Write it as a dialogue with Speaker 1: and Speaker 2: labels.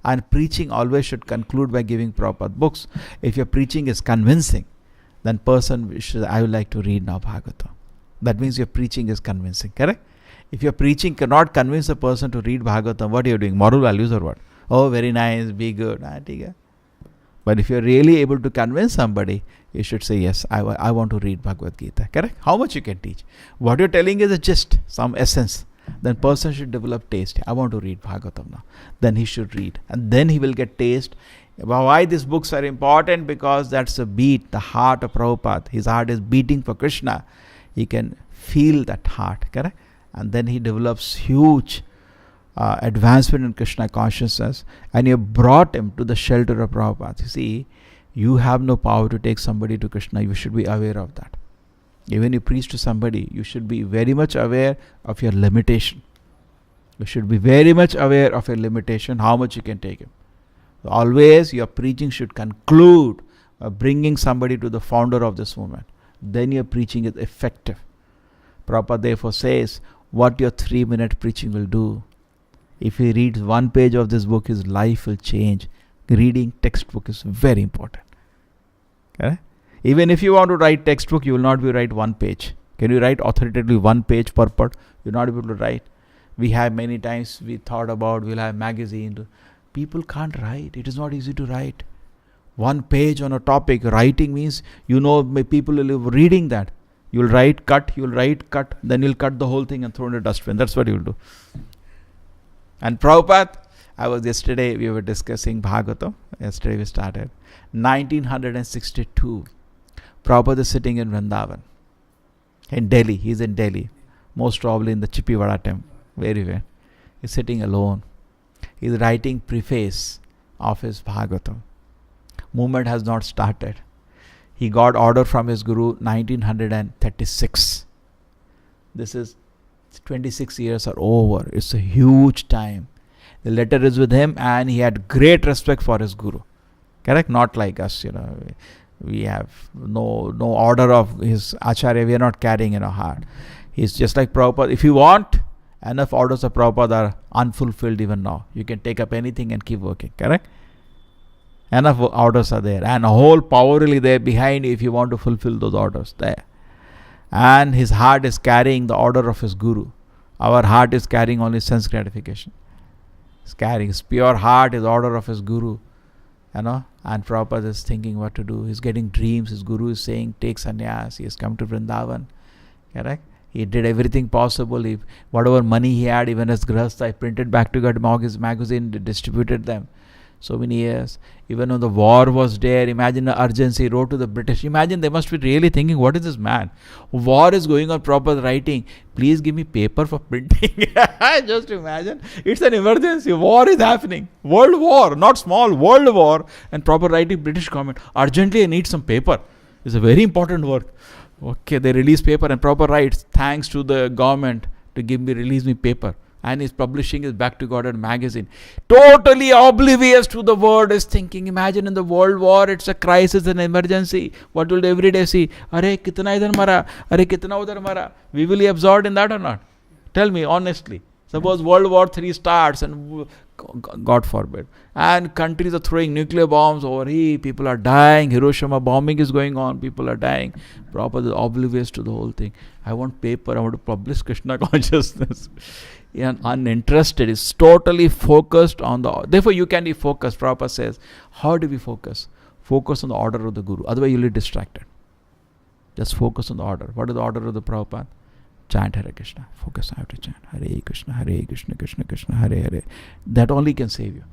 Speaker 1: And preaching always should conclude by giving Prabhupada books. If your preaching is convincing, then person should, I would like to read now Bhagavatam. That means your preaching is convincing, correct? If your preaching cannot convince a person to read Bhagavatam, what are you doing? Moral values or what? Oh, very nice, be good. But if you're really able to convince somebody, you should say, yes, I want to read Bhagavad Gita, correct? How much you can teach? What you're telling is a gist, some essence. Then person should develop taste. I want to read Bhagavatam now. Then he should read. And then he will get taste. Why these books are important? Because that's the beat, the heart of Prabhupada. His heart is beating for Krishna. He can feel that heart, correct? And then he develops huge advancement in Krishna consciousness, and you brought him to the shelter of Prabhupada. You see, you have no power to take somebody to Krishna. You should be aware of that. Even you preach to somebody, you should be very much aware of your limitation. You should be very much aware of your limitation, how much you can take him. Always your preaching should conclude by bringing somebody to the founder of this movement. Then your preaching is effective. Prabhupada therefore says, what your 3-minute preaching will do. If he reads one page of this book, his life will change. Reading textbook is very important. Okay? Even if you want to write textbook, you will not be write one page. Can you write authoritatively one page per part? You're not able to write. We have many times we thought about we'll have magazine. People can't write. It is not easy to write. One page on a topic. Writing means, people will be reading that. You'll write, cut, then you'll cut the whole thing and throw in a dustbin. That's what you'll do. And Prabhupada, we were discussing Bhagavatam. Yesterday we started. 1962. Prabhupada is sitting in Vrindavan. In Delhi. He's in Delhi. Most probably in the Chippiwada temple. Very well. He's sitting alone. He's writing preface of his Bhagavatam. Movement has not started. He got order from his Guru 1936. This is 26 years are over. It's a huge time. The letter is with him and he had great respect for his Guru. Correct? Not like us, we have no order of his Acharya. We are not carrying in our heart. He's just like Prabhupada. If you want, enough orders of Prabhupada are unfulfilled even now. You can take up anything and keep working. Correct? Enough orders are there. And a whole power really there behind if you want to fulfill those orders there. And his heart is carrying the order of his Guru. Our heart is carrying only sense gratification. He's carrying his pure heart is order of his Guru. And Prabhupada is thinking what to do. He's getting dreams. His Guru is saying, take sannyas. He has come to Vrindavan. Correct? He did everything possible. Whatever money he had, even as Grahastha, I printed back to God his magazine, distributed them. So many years. Even when the war was there, imagine the urgency, wrote to the British. Imagine they must be really thinking, what is this man? War is going on, Prabhupada writing. Please give me paper for printing. Just imagine. It's an emergency. War is happening. World war, not small, world war. And Prabhupada writing British government. Urgently, I need some paper. It's a very important work. Okay, they release paper and Prabhupada writes, thanks to the government to release me paper. And he's publishing his Back to God magazine. Totally oblivious to the world is thinking. Imagine in the world war, it's a crisis, an emergency. What will they every day see? Are kitna idhar mara? Are kitna udhar mara? We will be absorbed in that or not? Tell me honestly. Suppose World War III starts and God forbid. And countries are throwing nuclear bombs over here. People are dying. Hiroshima bombing is going on. People are dying. Prabhupada is oblivious to the whole thing. I want paper. I want to publish Krishna consciousness. And uninterested, is totally focused on the. Therefore, you can be focused. Prabhupada says, how do we focus? Focus on the order of the Guru. Otherwise, you'll be distracted. Just focus on the order. What is the order of the Prabhupada? Chant Hare Krishna. Focus, I have to chant Hare Krishna, Krishna Krishna, Hare Hare. That only can save you.